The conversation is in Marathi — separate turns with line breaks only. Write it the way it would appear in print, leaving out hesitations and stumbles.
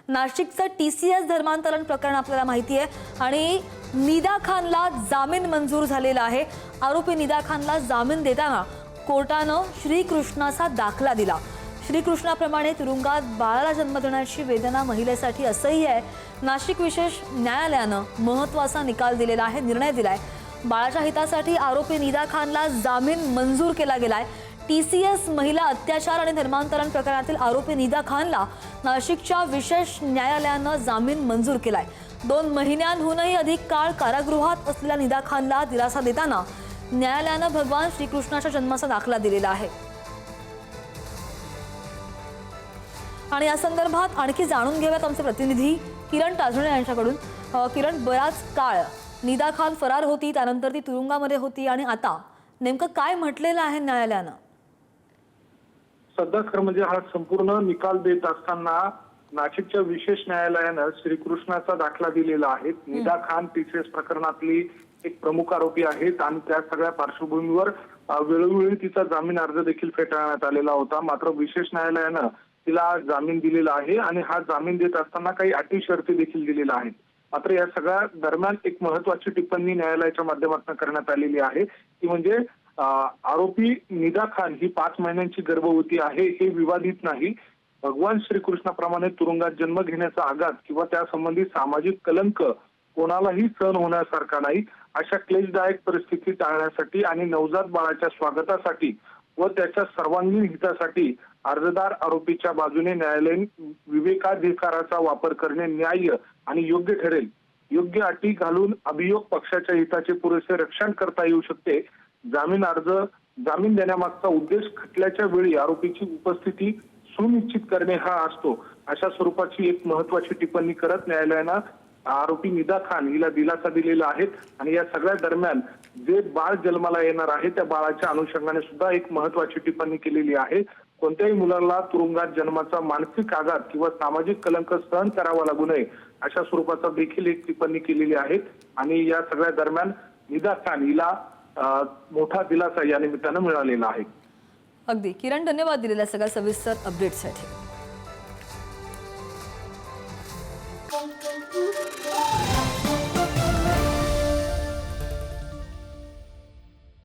नाशिकचं TCS धर्मांतरण प्रकरण आपल्याला माहिती आहे आणि निदा खानला जामीन मंजूर झालेला आहे। आरोपी निदा खानला जामीन देताना कोर्टानं श्रीकृष्णाचा दाखला दिला। श्रीकृष्णाप्रमाणे तुरुंगात बाळाला जन्म देण्याची वेदना महिलेसाठी असह्य आहे। नाशिक विशेष न्यायालयानं महत्त्वाचा निकाल दिलेला आहे, निर्णय दिलाय। बाळाच्या हितासाठी आरोपी निदा खानला जामीन मंजूर केला गेलाय। TCS महिला अत्याचार आणि धर्मांतरण प्रकरणातील आरोपी निदा खानला नाशिकच्या विशेष न्यायालयानं जामीन मंजूर केलाय। 2 महिन्यांहूनही अधिक काळ कारागृहात असलेल्या निदा खानला दिलासा देताना न्यायालयानं भगवान श्रीकृष्णाच्या जन्माचा दाखला दिलेला आहे। आणि या संदर्भात आणखी जाणून घेऊयात आमचे प्रतिनिधी किरण ताजणे यांच्याकडून। किरण, बराच काळ निदा खान फरार होती, त्यानंतर ती तुरुंगामध्ये होती आणि आता नेमकं काय म्हटलेलं आहे न्यायालयानं?
सध्या खरं म्हणजे हा संपूर्ण निकाल देत असताना नाशिकच्या विशेष न्यायालयानं श्रीकृष्णाचा दाखला दिलेला आहे। निदा खान TCS प्रकरणातली एक प्रमुख आरोपी आहेत आणि त्या सगळ्या पार्श्वभूमीवर वेळोवेळी तिचा जामीन अर्ज देखील फेटाळण्यात आलेला होता। मात्र विशेष न्यायालयानं तिला जामीन दिलेला आहे आणि हा जामीन देत असताना काही अटी शर्ती देखील दिलेल्या आहेत। मात्र या सगळ्या दरम्यान एक महत्त्वाची टिप्पणी न्यायालयाच्या माध्यमातून करण्यात आलेली आहे, ती म्हणजे आरोपी निदा खान ही 5 महिन्यांची गर्भवती आहे हे विवादित नाही। भगवान श्रीकृष्णाप्रमाणे तुरुंगात जन्म घेण्याचा आघात किंवा त्यासंबंधी सामाजिक कलंक कोणालाही सहन होण्यासारखा नाही। अशा क्लेशदायक परिस्थिती टाळण्यासाठी आणि नवजात बाळाच्या स्वागतासाठी व त्याच्या सर्वांगीण हितासाठी अर्जदार आरोपीच्या बाजूने न्यायालयीन विवेकाधिकाराचा वापर करणे न्याय्य आणि योग्य ठरेल। योग्य अटी घालून अभियोग पक्षाच्या हिताचे पुरेसे रक्षण करता येऊ शकते। जामीन देण्यामागचा उद्देश खटल्याच्या वेळी आरोपीची उपस्थिती सुनिश्चित करणे हा असतो, अशा स्वरूपाची एक महत्त्वाची टिप्पणी करत न्यायालयानं आरोपी निदा खान हिला दिलासा दिलेला आहे। आणि या सगळ्या दरम्यान जे बाळ जन्माला येणार आहे त्या बाळाच्या अनुषंगाने सुद्धा एक महत्त्वाची टिप्पणी केलेली आहे। कोणत्याही मुलाला तुरुंगात जन्माचा मानसिक आघात किंवा सामाजिक कलंक सहन करावा लागू नये अशा स्वरूपाचा देखील एक टिप्पणी केलेली आहे। आणि या सगळ्या दरम्यान निदा खान हिला मोठा दिलासा या निमित्तानं मिळालेला आहे।
अगदी किरण, धन्यवाद दिलेल्या सगळ्या सविस्तर अपडेटसाठी।